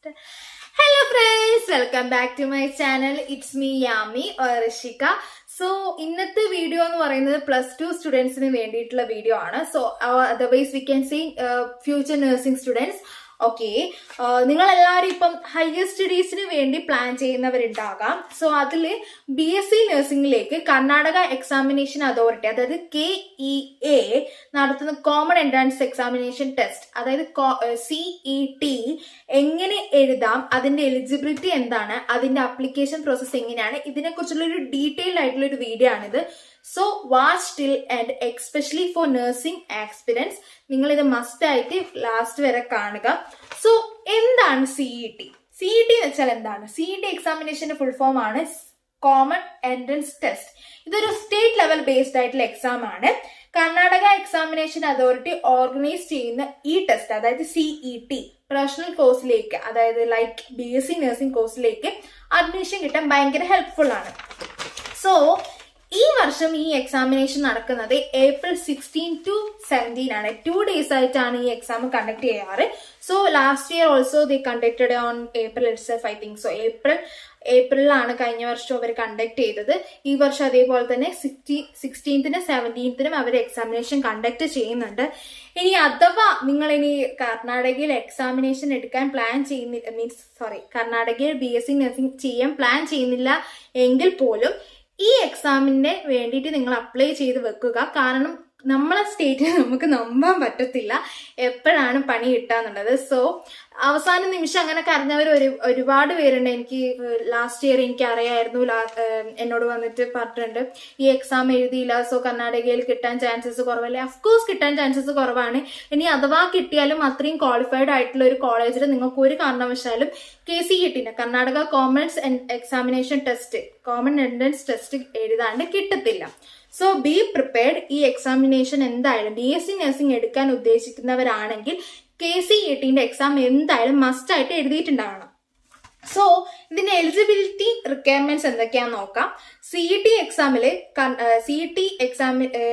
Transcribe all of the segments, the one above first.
Hello friends, welcome back to my channel. It's me Yami or Rishika. So ഇന്നത്തെ video എന്ന് പറയുന്നത് +2 സ്റ്റുഡൻസിന് വേണ്ടിയിട്ടുള്ള വീഡിയോ ആണ്. So otherwise we can see future nursing students. Okay, നിങ്ങൾ എല്ലാവരും ഇപ്പം ഹയർ സ്റ്റഡീസിന് വേണ്ടി പ്ലാൻ ചെയ്യുന്നവരുണ്ടാകാം. സോ അതിൽ BSc നഴ്സിംഗിലേക്ക് കർണാടക എക്സാമിനേഷൻ അതോറിറ്റി, അതായത് KEA നടത്തുന്ന കോമൺ എൻട്രൻസ് എക്സാമിനേഷൻ ടെസ്റ്റ്, അതായത് CET എങ്ങനെ എഴുതാം, അതിന്റെ എലിജിബിലിറ്റി എന്താണ്, അതിന്റെ അപ്ലിക്കേഷൻ പ്രോസസ് എങ്ങനെയാണ്, ഇതിനെക്കുറിച്ചുള്ള ഒരു ഡീറ്റെയിൽഡ് ആയിട്ടുള്ള ഒരു വീഡിയോ ആണിത്. So watch till and especially for nursing aspirants. നിങ്ങൾ ഇത് മസ്റ്റ് ആയിട്ട് ലാസ്റ്റ് വരെ കാണുക. സോ എന്താണ് CET? CET എന്ന് വെച്ചാൽ എന്താണ്? CET എക്സാമിനേഷന്റെ ഫുൾ ഫോം ആണ് കോമൺ എൻട്രൻസ് ടെസ്റ്റ്. ഇതൊരു സ്റ്റേറ്റ് ലെവൽ ബേസ്ഡ് ആയിട്ടുള്ള എക്സാം ആണ്. കർണാടക എക്സാമിനേഷൻ അതോറിറ്റി ഓർഗനൈസ് ചെയ്യുന്ന ഈ ടെസ്റ്റ്, അതായത് CET പ്രൊഫഷണൽ കോഴ്സിലേക്ക്, അതായത് ലൈക്ക് BSc നഴ്സിംഗ് കോഴ്സിലേക്ക് അഡ്മിഷൻ കിട്ടാൻ ഭയങ്കര ഹെൽപ്ഫുൾ ആണ്. സോ ഈ വർഷം ഈ എക്സാമിനേഷൻ നടക്കുന്നത് April 16 to 17 ആണ്. 2 days ആയിട്ടാണ് ഈ എക്സാം കണ്ടക്ട് ചെയ്യാറ്. So last year also they conducted on April itself, I think. So ഏപ്രിലാണ് കഴിഞ്ഞ വർഷം അവർ കണ്ടക്ട് ചെയ്തത്. ഈ വർഷം അതേപോലെ തന്നെ 16th 17th അവർ എക്സാമിനേഷൻ കണ്ടക്ട് ചെയ്യുന്നുണ്ട്. ഇനി അഥവാ നിങ്ങൾ ഇനി കർണാടകയിൽ എക്സാമിനേഷൻ എടുക്കാൻ പ്ലാൻ ചെയ്യുന്നില്ല, കർണാടകയിൽ BSc നഴ്സിംഗ് ചെയ്യാൻ പ്ലാൻ ചെയ്യുന്നില്ല എങ്കിൽ പോലും ഈ എക്സാമിന് വേണ്ടിയിട്ട് നിങ്ങൾ അപ്ലൈ ചെയ്ത് വെക്കുക. കാരണം നമ്മളെ സ്റ്റേറ്റിൽ നമുക്ക് നമ്പാൻ പറ്റത്തില്ല എപ്പോഴാണ് പണി കിട്ടാന്നുള്ളത്. സോ അവസാന നിമിഷം അങ്ങനെ കരഞ്ഞവർ ഒരുപാട് പേരുണ്ട്. എനിക്ക് ലാസ്റ്റ് ഇയർ എനിക്ക് അറിയായിരുന്നു, എന്നോട് വന്നിട്ട് പറഞ്ഞിട്ടുണ്ട് ഈ എക്സാം എഴുതിയില്ല, സോ കർണാടകയിൽ കിട്ടാൻ ചാൻസസ് കുറവല്ലേ. അഫ്കോഴ്സ് കിട്ടാൻ ചാൻസസ് കുറവാണ്. ഇനി അഥവാ കിട്ടിയാലും അത്രയും ക്വാളിഫൈഡ് ആയിട്ടുള്ള ഒരു കോളേജിൽ നിങ്ങൾക്ക് ഒരു കാരണവശാലും KCET Karnataka common examination test, common entrance test എഴുതാണ്ട് കിട്ടത്തില്ല. So be prepared. ഈ എക്സാമിനേഷൻ എന്തായാലും BSc നഴ്സിംഗ് എടുക്കാൻ ഉദ്ദേശിക്കുന്നവരാണെങ്കിൽ KCET എക്സാം എന്തായാലും മസ്റ്റ് ആയിട്ട് എഴുതിയിട്ടുണ്ടാവണം. സോ ഇതിന്റെ എലിജിബിലിറ്റി റിക്വയർമെന്റ്സ് എന്തൊക്കെയാന്ന് നോക്കാം. CET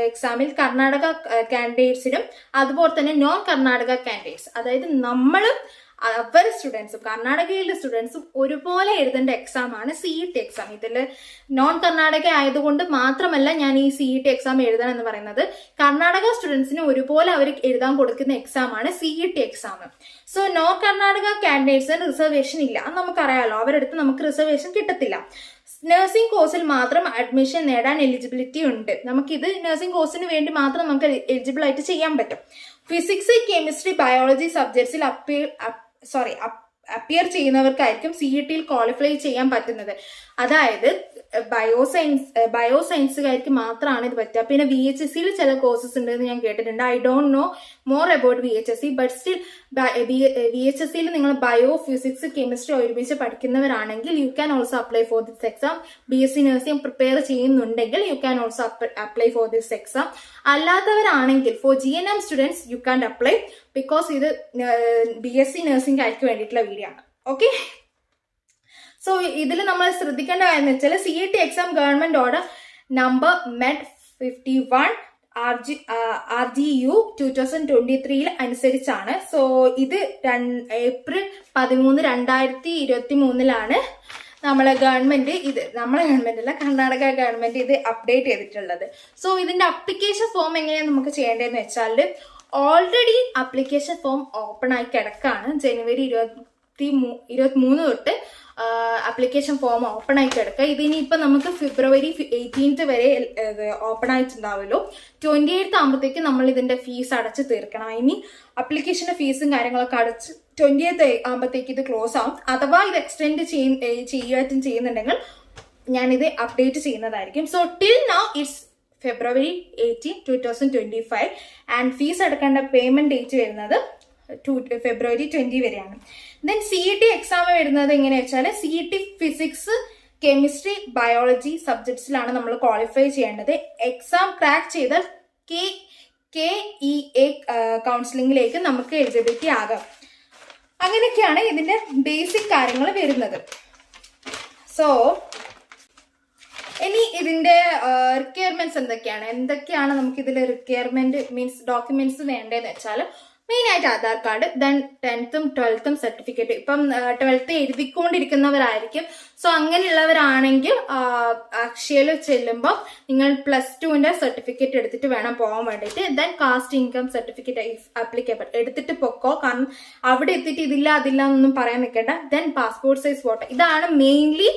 എക്സാമിൽ കർണാടക കാൻഡിഡേറ്റ്സിനും അതുപോലെ തന്നെ നോൺ കർണാടക കാൻഡിഡേറ്റ്സ്, അതായത് നമ്മളും അവർ സ്റ്റുഡൻസും കർണാടകയിലെ സ്റ്റുഡൻസും ഒരുപോലെ എഴുതേണ്ട എക്സാം ആണ് CET എക്സാം. ഇതിൽ നോൺ കർണാടക ആയതുകൊണ്ട് മാത്രമല്ല ഞാൻ ഈ CET എക്സാം എഴുതണം എന്ന് പറയുന്നത്. കർണാടക സ്റ്റുഡൻസിന് ഒരുപോലെ അവർ എഴുതാൻ കൊടുക്കുന്ന എക്സാം ആണ് CET exam. So non Karnataka കാൻഡിഡേറ്റ്സിന് റിസർവേഷൻ ഇല്ല, നമുക്കറിയാലോ. അവരെടുത്ത് നമുക്ക് റിസർവേഷൻ കിട്ടത്തില്ല. നഴ്സിംഗ് കോഴ്സിൽ മാത്രം അഡ്മിഷൻ നേടാൻ എലിജിബിലിറ്റി ഉണ്ട്. നമുക്കിത് നഴ്സിംഗ് കോഴ്സിന് വേണ്ടി മാത്രം നമുക്ക് എലിജിബിൾ ആയിട്ട് ചെയ്യാൻ പറ്റും. ഫിസിക്സ്, കെമിസ്ട്രി, ബയോളജി സബ്ജക്ട്സിൽ അപ്പിയർ ചെയ്യുന്നവർക്കായിരിക്കും CET ക്വാളിഫൈ ചെയ്യാൻ പറ്റുന്നത്. അതായത് ബയോസയൻസുകാർക്ക് മാത്രമാണ് ഇത് പറ്റുക. പിന്നെ VHSCയിൽ ചില കോഴ്സസ് ഉണ്ടെന്ന് ഞാൻ കേട്ടിട്ടുണ്ട്. I don't know more about VHSC, but still VHSCയിൽ നിങ്ങൾ ബയോ, ഫിസിക്സ്, കെമിസ്ട്രി ഒരുമിച്ച് പഠിക്കുന്നവരാണെങ്കിൽ you can also apply for this exam. BSc nursing prepare ചെയ്യുന്നുണ്ടെങ്കിൽ you can also apply for this exam. അല്ലാത്തവരാണെങ്കിൽ for GNM students you can apply, because ഇത് BSc nursing ആയിരിക്കും വേണ്ടിയിട്ടുള്ള video ആണ്. ഓക്കെ, സോ ഇതിൽ നമ്മൾ ശ്രദ്ധിക്കേണ്ട കാര്യം എന്ന് വെച്ചാൽ CET exam government order number MED 51 RGU 2023 അനുസരിച്ചാണ്. സോ ഇത് April 13, 2023 നമ്മളെ ഗവൺമെന്റ് അല്ല, കർണാടക ഗവൺമെന്റ് ഇത് അപ്ഡേറ്റ് ചെയ്തിട്ടുള്ളത്. സോ ഇതിന്റെ അപ്ലിക്കേഷൻ ഫോം എങ്ങനെയാണ് നമുക്ക് ചെയ്യേണ്ടതെന്ന് വെച്ചാൽ ഓൾറെഡി അപ്ലിക്കേഷൻ ഫോം ഓപ്പൺ ആയി കിടക്കാണ്. January 23 തൊട്ട് അപ്ലിക്കേഷൻ ഫോം ഓപ്പൺ ആയി കിടക്കുക. ഇതിനിപ്പോൾ നമുക്ക് February 18 വരെ ഓപ്പൺ ആയിട്ടുണ്ടാവുമല്ലോ. 28 ആകുമ്പോഴത്തേക്ക് നമ്മൾ ഇതിന്റെ ഫീസ് അടച്ച് തീർക്കണം. ഐ മീൻ അപ്ലിക്കേഷന്റെ ഫീസും കാര്യങ്ങളൊക്കെ അടച്ച് 28 ആകുമ്പോഴത്തേക്ക് ഇത് ക്ലോസ് ആവും. അഥവാ ഇത് എക്സ്റ്റെൻഡ് ചെയ്യുന്നുണ്ടെങ്കിൽ ഞാനിത് അപ്ഡേറ്റ് ചെയ്യുന്നതായിരിക്കും. So till now it's February 18, 2025 and fees അടക്കേണ്ട പേയ്മെന്റ് ഡേറ്റ് വരുന്നത് February 20 വരെയാണ്. ദെൻ CET എക്സാം വരുന്നത് എങ്ങനെയാ വെച്ചാൽ CET ഫിസിക്സ്, കെമിസ്ട്രി, ബയോളജി സബ്ജക്ട്സിലാണ് നമ്മൾ ക്വാളിഫൈ ചെയ്യേണ്ടത്. എക്സാം ക്രാക്ക് ചെയ്താൽ KEA കൗൺസിലിംഗിലേക്ക് നമുക്ക് എലിജിബിലിറ്റി ആകാം. അങ്ങനെയൊക്കെയാണ് ഇതിന്റെ ബേസിക് കാര്യങ്ങൾ വരുന്നത്. സോ ഇനി ഇതിന്റെ റിക്വയർമെന്റ്സ് എന്തൊക്കെയാണ് നമുക്ക് ഇതിൽ റിക്വയർമെന്റ് മീൻസ് ഡോക്യുമെന്റ്സ് വേണ്ടതെന്ന് വെച്ചാൽ മെയിനായിട്ട് Aadhaar card, then 10th 12th certificate. ഇപ്പം 12th എഴുതിക്കൊണ്ടിരിക്കുന്നവരായിരിക്കും. സോ അങ്ങനെയുള്ളവരാണെങ്കിൽ അക്ഷയയിൽ ചെല്ലുമ്പോൾ നിങ്ങൾ +2ന്റെ സർട്ടിഫിക്കറ്റ് എടുത്തിട്ട് വേണം പോകാൻ വേണ്ടിയിട്ട്. Then caste income certificate if applicable എടുത്തിട്ട് പൊക്കോ. കാരണം അവിടെ എത്തിയിട്ട് ഇതില്ല അതില്ല എന്നൊന്നും പറയാൻ നിൽക്കേണ്ട. Then passport size photo. ഇതാണ് മെയിൻലി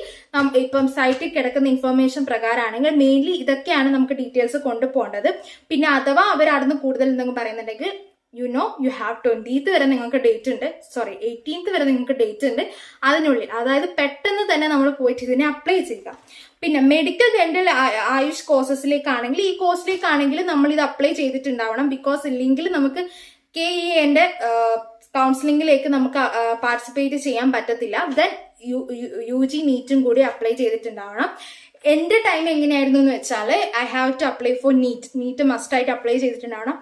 ഇപ്പം സൈറ്റിൽ കിടക്കുന്ന ഇൻഫർമേഷൻ പ്രകാരമാണെങ്കിൽ മെയിൻലി ഇതൊക്കെയാണ് നമുക്ക് ഡീറ്റെയിൽസ് കൊണ്ടുപോകേണ്ടത്. പിന്നെ അഥവാ അവർ അവിടുന്ന് കൂടുതൽ എന്തെങ്കിലും പറയുന്നുണ്ടെങ്കിൽ യു ഹാവ് 20th വരെ നിങ്ങൾക്ക് ഡേറ്റ് ഉണ്ട്, 18th വരെ നിങ്ങൾക്ക് ഡേറ്റ് ഉണ്ട്. അതിനുള്ളിൽ, അതായത് പെട്ടെന്ന് തന്നെ നമ്മൾ പോയിട്ട് ഇതിനെ അപ്ലൈ ചെയ്യുക. പിന്നെ മെഡിക്കൽ ഡെന്റൽ ആയുഷ് കോഴ്സസിലേക്കാണെങ്കിൽ ഈ കോഴ്സിലേക്കാണെങ്കിൽ നമ്മൾ ഇത് അപ്ലൈ ചെയ്തിട്ടുണ്ടാവണം. ബിക്കോസ് ഇല്ലെങ്കിൽ നമുക്ക് KEAന്റെ കൗൺസിലിംഗിലേക്ക് നമുക്ക് പാർട്ടിസിപ്പേറ്റ് ചെയ്യാൻ പറ്റത്തില്ല. ദെൻ UG നീറ്റും കൂടി അപ്ലൈ ചെയ്തിട്ടുണ്ടാവണം. എന്റെ ടൈം എങ്ങനെയായിരുന്നു എന്ന് വെച്ചാൽ I have to apply for NEET മസ്റ്റായിട്ട് അപ്ലൈ ചെയ്തിട്ടുണ്ടാവണം.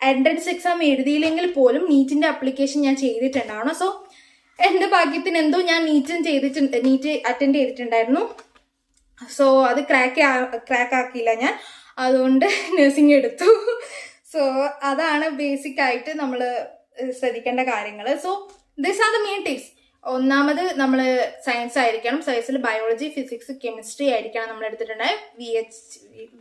എൻട്രൻസ് എക്സാം എഴുതിയില്ലെങ്കിൽ പോലും നീറ്റിന്റെ അപ്ലിക്കേഷൻ ഞാൻ ചെയ്തിട്ടുണ്ടാവണം. സോ എന്റെ ഭാഗ്യത്തിന് എന്തോ ഞാൻ നീറ്റ് അറ്റൻഡ് ചെയ്തിട്ടുണ്ടായിരുന്നു. സോ അത് ക്രാക്ക് ആക്കിയില്ല ഞാൻ, അതുകൊണ്ട് നഴ്സിംഗ് എടുത്തു. സോ അതാണ് ബേസിക് ആയിട്ട് നമ്മൾ ശ്രദ്ധിക്കേണ്ട കാര്യങ്ങൾ. So this are the main tips. ഒന്നാമത് നമ്മൾ സയൻസ് ആയിരിക്കണം, സയൻസിൽ ബയോളജി, ഫിസിക്സ്, കെമിസ്ട്രി ആയിരിക്കണം നമ്മൾ എടുത്തിട്ടുണ്ടായി.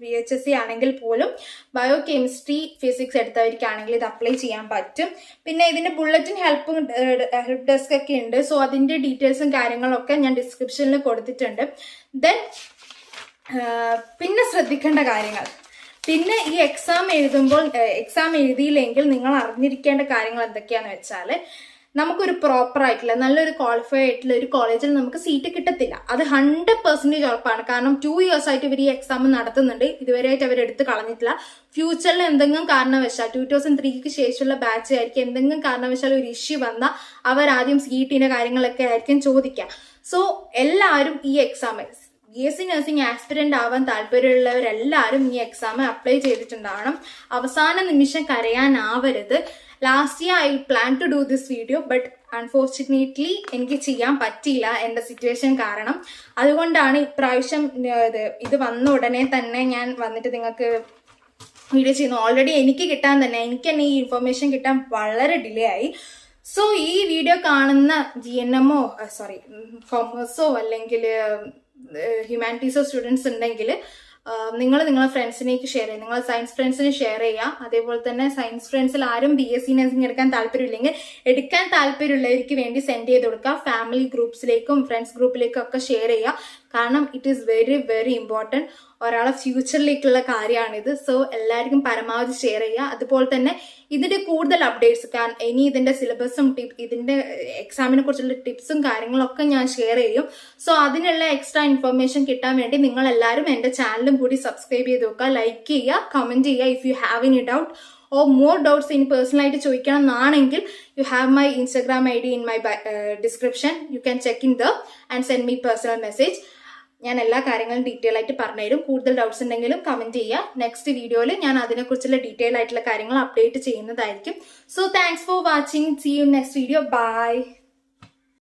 VHSC ആണെങ്കിൽ പോലും ബയോ, കെമിസ്ട്രി, ഫിസിക്സ് എടുത്തവർക്കാണെങ്കിൽ ഇത് അപ്ലൈ ചെയ്യാൻ പറ്റും. പിന്നെ ഇതിന്റെ ബുള്ളറ്റിൻ ഹെൽപ്പ് ഡെസ്ക് ഒക്കെ ഉണ്ട്. സോ അതിന്റെ ഡീറ്റെയിൽസും കാര്യങ്ങളൊക്കെ ഞാൻ ഡിസ്ക്രിപ്ഷനിൽ കൊടുത്തിട്ടുണ്ട്. ദെൻ പിന്നെ ശ്രദ്ധിക്കേണ്ട കാര്യങ്ങൾ, പിന്നെ ഈ എക്സാം എഴുതിയില്ലെങ്കിൽ നിങ്ങൾ അറിഞ്ഞിരിക്കേണ്ട കാര്യങ്ങൾ എന്തൊക്കെയാന്ന് വെച്ചാൽ നമുക്കൊരു പ്രോപ്പർ ആയിട്ടുള്ള നല്ലൊരു ക്വാളിഫൈ ആയിട്ടുള്ള ഒരു കോളേജിൽ നമുക്ക് സീറ്റ് കിട്ടത്തില്ല. അത് 100% ഉറപ്പാണ്. കാരണം 2 years ആയിട്ട് ഇവർ ഈ എക്സാം നടത്തുന്നുണ്ട്. ഇതുവരെയായിട്ട് അവർ എടുത്ത് കളഞ്ഞിട്ടില്ല. ഫ്യൂച്ചറിൽ എന്തെങ്കിലും കാരണവശാൽ 2003 ശേഷമുള്ള ബാച്ച് ആയിരിക്കും എന്തെങ്കിലും കാരണവശാൽ ഒരു ഇഷ്യൂ വന്നാൽ അവരാദ്യം സീറ്റിന്റെ കാര്യങ്ങളൊക്കെ ആയിരിക്കും ചോദിക്കുക. സോ എല്ലാവരും ഈ എക്സാം BSc നഴ്സിംഗ് ആസ്പിരന്റ് ആവാൻ താല്പര്യമുള്ളവരെല്ലാവരും ഈ എക്സാം അപ്ലൈ ചെയ്തിട്ടുണ്ടാവണം. അവസാന നിമിഷം കരയാനാവരുത്. Last year I plan to do this video, but unfortunately എനിക്ക് ചെയ്യാൻ പറ്റിയില്ല എന്റെ സിറ്റുവേഷൻ കാരണം. അതുകൊണ്ടാണ് ഇപ്രാവശ്യം ഇത് വന്ന ഉടനെ തന്നെ ഞാൻ വന്നിട്ട് നിങ്ങൾക്ക് വീഡിയോ ചെയ്യുന്നു. ഓൾറെഡി എനിക്ക് തന്നെ ഈ ഇൻഫർമേഷൻ കിട്ടാൻ വളരെ ഡിലേ ആയി. സോ ഈ വീഡിയോ കാണുന്ന GNMO കൊമേഴ്സോ അല്ലെങ്കിൽ ഹ്യൂമാനിറ്റീസോ സ്റ്റുഡൻസ് ഉണ്ടെങ്കിൽ നിങ്ങൾ നിങ്ങളുടെ ഫ്രണ്ട്സിനേക്ക് ഷെയർ ചെയ്യുക. നിങ്ങൾ സയൻസ് ഫ്രണ്ട്സിന് ഷെയർ ചെയ്യുക. അതേപോലെ തന്നെ സയൻസ് ഫ്രണ്ട്സിൽ ആരും BSc നഴ്സിംഗ് എടുക്കാൻ താല്പര്യമില്ലെങ്കിൽ എടുക്കാൻ താല്പര്യമുള്ളവർക്ക് വേണ്ടി സെൻഡ് ചെയ്ത് കൊടുക്കുക. ഫാമിലി ഗ്രൂപ്പ്സിലേക്കും ഫ്രണ്ട്സ് ഗ്രൂപ്പിലേക്കും ഒക്കെ ഷെയർ ചെയ്യുക. കാരണം it is very very important. ഒരാളെ ഫ്യൂച്ചറിലേക്കുള്ള കാര്യമാണിത്. സോ എല്ലാവർക്കും പരമാവധി ഷെയർ ചെയ്യുക. അതുപോലെ തന്നെ ഇതിന്റെ കൂടുതൽ അപ്ഡേറ്റ്സ്, കാരണം ഇനി ഇതിന്റെ സിലബസും ഇതിന്റെ എക്സാമിനെ കുറിച്ചുള്ള ടിപ്സും കാര്യങ്ങളൊക്കെ ഞാൻ ഷെയർ ചെയ്യും. സോ അതിനുള്ള എക്സ്ട്രാ ഇൻഫർമേഷൻ കിട്ടാൻ വേണ്ടി നിങ്ങൾ എല്ലാവരും എന്റെ ചാനലും കൂടി സബ്സ്ക്രൈബ് ചെയ്ത് നോക്കുക, ലൈക്ക് ചെയ്യുക, കമന്റ് ചെയ്യുക. If you have any doubt or more doubts ഇനി പേഴ്സണലായിട്ട് ചോദിക്കണം എന്നാണെങ്കിൽ you have my Instagram ID in my description. You can check in there and send me personal message. ഞാൻ എല്ലാ കാര്യങ്ങളും ഡീറ്റെയിൽ ആയിട്ട് പറഞ്ഞുതരും. കൂടുതൽ ഡൗട്ട്സ് ഉണ്ടെങ്കിലും കമന്റ് ചെയ്യുക. നെക്സ്റ്റ് വീഡിയോയിൽ ഞാൻ അതിനെക്കുറിച്ചുള്ള ഡീറ്റെയിൽ ആയിട്ടുള്ള കാര്യങ്ങൾ അപ്ഡേറ്റ് ചെയ്യുന്നതായിരിക്കും. So thanks for watching. See you next video. By.